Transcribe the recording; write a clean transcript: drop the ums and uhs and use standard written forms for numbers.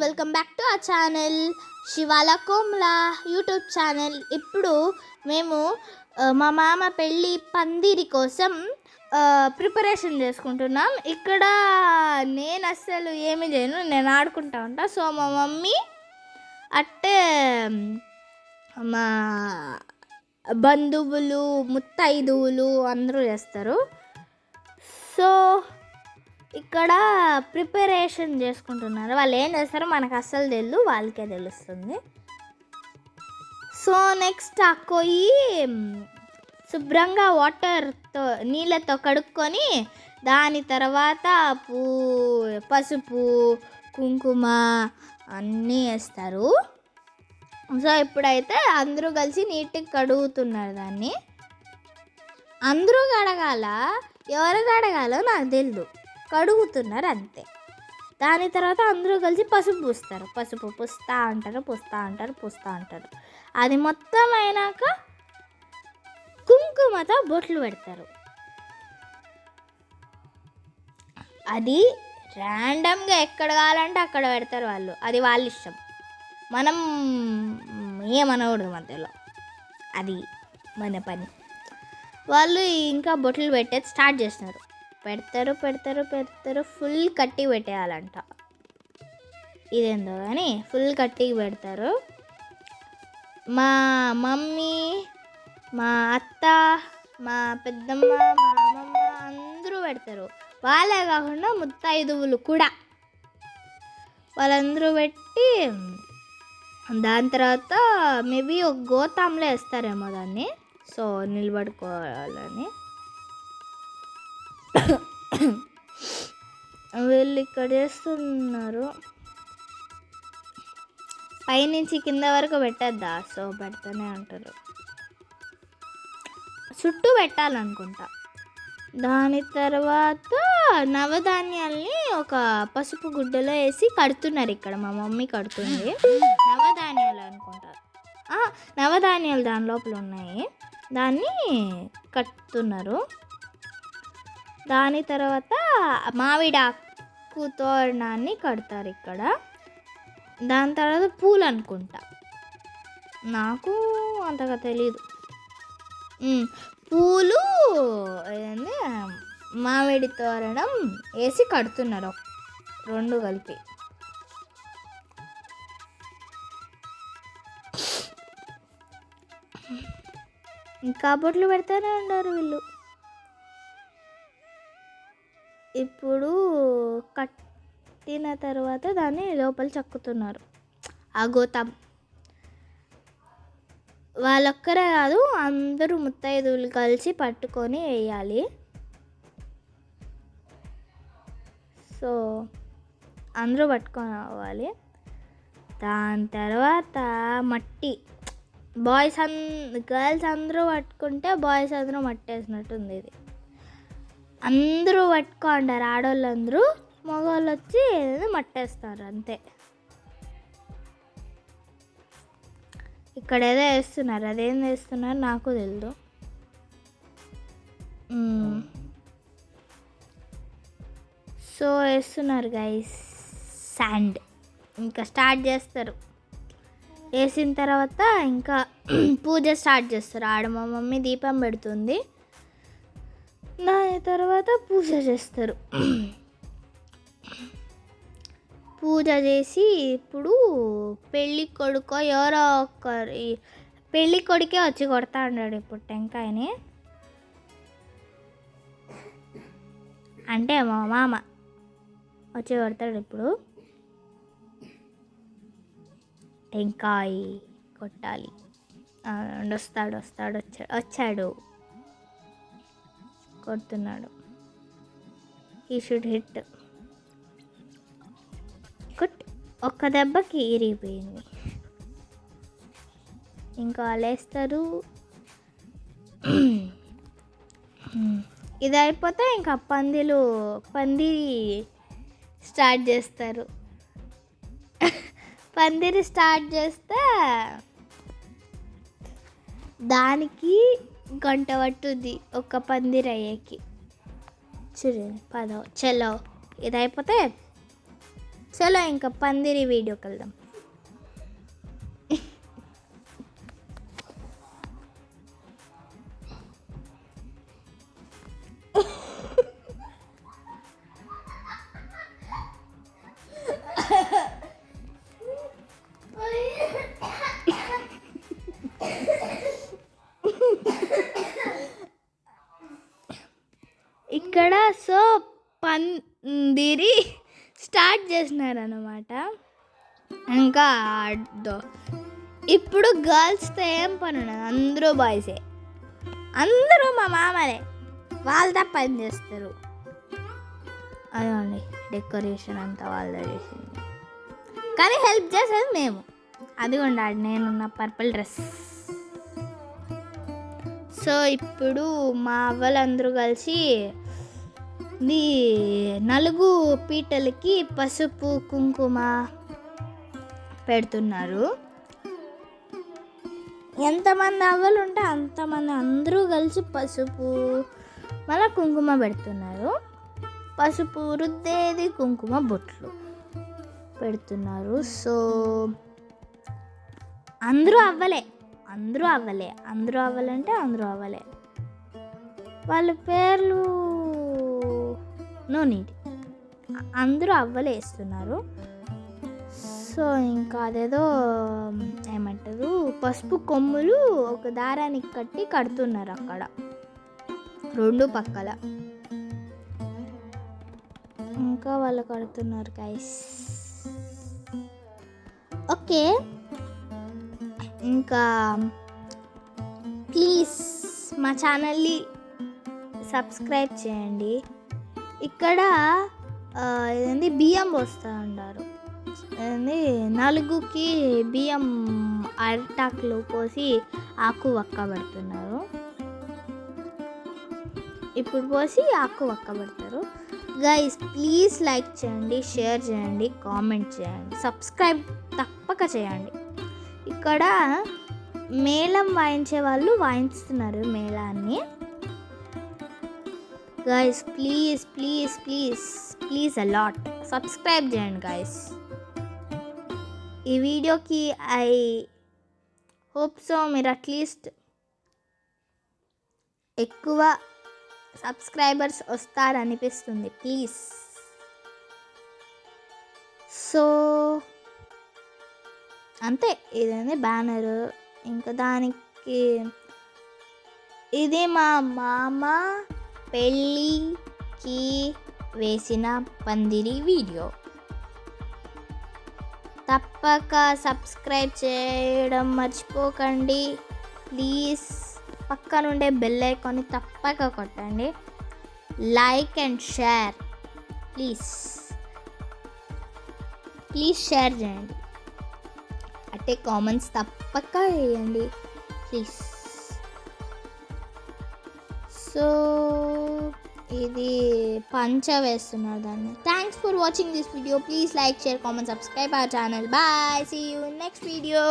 Welcome back to ఆ channel శివాల Komla YouTube channel. ఇప్పుడు మేము మా మామ పెళ్ళి పందిరి కోసం ప్రిపరేషన్ చేసుకుంటున్నాం. ఇక్కడ నేను అస్సలు ఏమి చేయను, నేను ఆడుకుంటా ఉంటా. సో మా మమ్మీ అట్టే మా బంధువులు ముత్తైదువులు అందరూ చేస్తారు. సో ఇక్కడ ప్రిపరేషన్ చేసుకుంటున్నారు. వాళ్ళు ఏం చేస్తారో మనకు అస్సలు తెలియదు, వాళ్ళకే తెలుస్తుంది. సో నెక్స్ట్ ఆ కొయ్యి శుభ్రంగా వాటర్తో నీళ్ళతో కడుక్కొని దాని తర్వాత పసుపు కుంకుమ అన్నీ వేస్తారు. సో ఇప్పుడైతే అందరూ కలిసి నీట్గా కడుగుతున్నారు దాన్ని. అందరూ కడగాల, ఎవరు కడగాలో నాకు తెలియదు, కడుగుతున్నారు అంతే. దాని తర్వాత అందరూ కలిసి పసుపు పూస్తారు. పసుపు పూస్తూ ఉంటారు. అది మొత్తం అయినాక కుంకుమతో బొట్లు పెడతారు. అది ర్యాండమ్గా ఎక్కడ కావాలంటే అక్కడ పెడతారు వాళ్ళు, అది వాళ్ళ ఇష్టం, మనం ఏమనకూడదు మధ్యలో, అది మన పని. వాళ్ళు ఇంకా బొట్లు పెట్టేది స్టార్ట్ చేస్తున్నారు. పెడతారు ఫుల్ కట్టి పెట్టేయాలంట. ఇదేందో కానీ ఫుల్ కట్టి పెడతారు. మా మమ్మీ, మా అత్త, మా పెద్దమ్మ, మా అమ్మమ్మ అందరూ పెడతారు. వాళ్ళే కాకుండా ముత్తైదువులు కూడా వాళ్ళందరూ పెట్టి దాని తర్వాత మేబీ ఒక గోతాంలో వేస్తారేమో దాన్ని, సో నిలబడుకోవాలని. వీళ్ళు ఇక్కడ చేస్తున్నారు. పైనుంచి కింద వరకు పెట్టద్దా, సో పెడతానే ఉంటారు. చుట్టూ పెట్టాలనుకుంటా. దాని తర్వాత నవధాన్యాల్ని ఒక పసుపు గుడ్డలో వేసి కడుతున్నారు. ఇక్కడ మా మమ్మీ కడుతుంది. నవధాన్యాలు అనుకుంటారు, నవధాన్యాలు దాని లోపల ఉన్నాయి, దాన్ని కట్టుతున్నారు. దాని తర్వాత మామిడి ఆకు తోరణాన్ని కడతారు ఇక్కడ. దాని తర్వాత పూలు అనుకుంటా, నాకు అంతగా తెలీదు. పూలు ఏంది మామిడి తోరణం వేసి కడుతున్నారు, రెండు కలిపి. ఇంకా బొట్లు పెడతానే ఉన్నారు వీళ్ళు. ఇప్పుడు కట్టిన తర్వాత దాన్ని లోపల చక్కుతున్నారు. ఆ గోతం వాళ్ళొక్కరే కాదు, అందరూ ముత్తైదువులు కలిసి పట్టుకొని వేయాలి. సో అందరూ పట్టుకొని రావాలి. దాని తర్వాత మట్టి, గర్ల్స్ అందరూ పట్టుకుంటే బాయ్స్ అందరూ మట్టి వేసినట్టుంది. ఇది అందరూ పట్టుకుంటారు, ఆడవాళ్ళందరూ, మగవాళ్ళు వచ్చి మట్టేస్తారు అంతే. ఇక్కడ ఏదో వేస్తున్నారు, అదేం వేస్తున్నారు నాకు తెలియదు. సో వేస్తున్నారు గైస్ శాండ్. ఇంకా స్టార్ట్ చేస్తారు. వేసిన తర్వాత ఇంకా పూజ స్టార్ట్ చేస్తారు. ఆడ మా మమ్మీ దీపం పెడుతుంది, దాని తర్వాత పూజ చేస్తారు. పూజ చేసి ఇప్పుడు పెళ్ళి కొడుకో ఎవరో ఒకరు, పెళ్ళి కొడుకే వచ్చి కొడతా ఉన్నాడు ఇప్పుడు టెంకాయని. అంటే మా మామ వచ్చి కొడతాడు ఇప్పుడు. టెంకాయ కొట్టాలి. వచ్చాడు కొడుతున్నాడు. ఈ షుడ్ హిట్. ఒక్క దెబ్బకి ఇరిగిపోయింది. ఇంకా లేస్తారు. ఇది అయిపోతే ఇంకా పందిరి స్టార్ట్ చేస్తారు. పందిరి స్టార్ట్ చేస్తే దానికి గంట పట్టుద్ది ఒక పందిరి అయ్యేకి. చూడండి, చలో ఇది అయిపోతే చలో ఇంకా పందిరి వీడియోకి వెళ్దాం. ఇక్కడ సో పందిరి స్టార్ట్ చేసినారన్నమాట. ఇంకా ఇప్పుడు గర్ల్స్తో ఏం పని ఉండదు, అందరూ బాయ్సే, అందరూ మా మామలే, వాళ్ళతో పని చేస్తారు. అదండి డెకరేషన్ అంతా వాళ్ళే చేసింది, కానీ హెల్ప్ చేసేది మేము. అది ఉండాలి నేనున్న పర్పుల్ డ్రెస్. సో ఇప్పుడు మా అవ్వలందరూ కలిసి నలుగు పీటలకి పసుపు కుంకుమ పెడుతున్నారు. ఎంతమంది అవ్వలు ఉంటే అంతమంది అందరూ కలిసి పసుపు మళ్ళీ కుంకుమ పెడుతున్నారు. పసుపు రుద్దేది, కుంకుమ బొట్లు పెడుతున్నారు. సో అందరూ అవ్వలే, అందరూ అవ్వాలంటే అందరూ అవ్వలే. వాళ్ళ పేర్లు నో నీడ్, అందరూ అవ్వలే వేస్తున్నారు. సో ఇంకా అదేదో ఏమంటారు, పసుపు కొమ్ములు ఒక దారానికి కడుతున్నారు అక్కడ రెండు పక్కల. ఇంకా వాళ్ళు కడుతున్నారు గైస్. ఓకే, ఇంకా ప్లీజ్ మా ఛానల్ని సబ్స్క్రైబ్ చేయండి. ఇక్కడ ఇదేంటి బియ్యం పోస్తూ ఉంటారు, ఏంది నలుగుకి బియ్యం అరిటాకులు పోసి ఆకు వక్క పెడుతున్నారు. ఇప్పుడు పోసి ఆకు వక్క పెడతారు. గైస్ ప్లీజ్ లైక్ చేయండి, షేర్ చేయండి, కామెంట్ చేయండి, సబ్స్క్రైబ్ తప్పక చేయండి. ఇక్కడ మేళం వాయించే వాళ్ళు వాయిస్తున్నారు మేళాన్ని. Guys please please please please a lot subscribe చేయండి గైస్. ఈ వీడియోకి ఐ హోప్ సో మీరు అట్లీస్ట్ ఎక్కువ సబ్స్క్రైబర్స్ వస్తారనిపిస్తుంది ప్లీజ్. సో అంతే, ఇదేంటి బ్యానరు. ఇంకా దానికి ఇది మా మామ పెళ్ళికి వేసిన పందిరి వీడియో. తప్పక సబ్స్క్రైబ్ చేయడం మర్చిపోకండి ప్లీజ్. పక్కనుండే బెల్ ఐకాన్ని తప్పక కొట్టండి. Like and share please share చేయండి. అంటే కామెంట్స్ తప్పక వేయండి ప్లీజ్. సో ఇది పంచ వేస్తున్నారు దాన్ని. Thanks for watching this video. Please like, share, comment, subscribe our channel. Bye, see you in next video.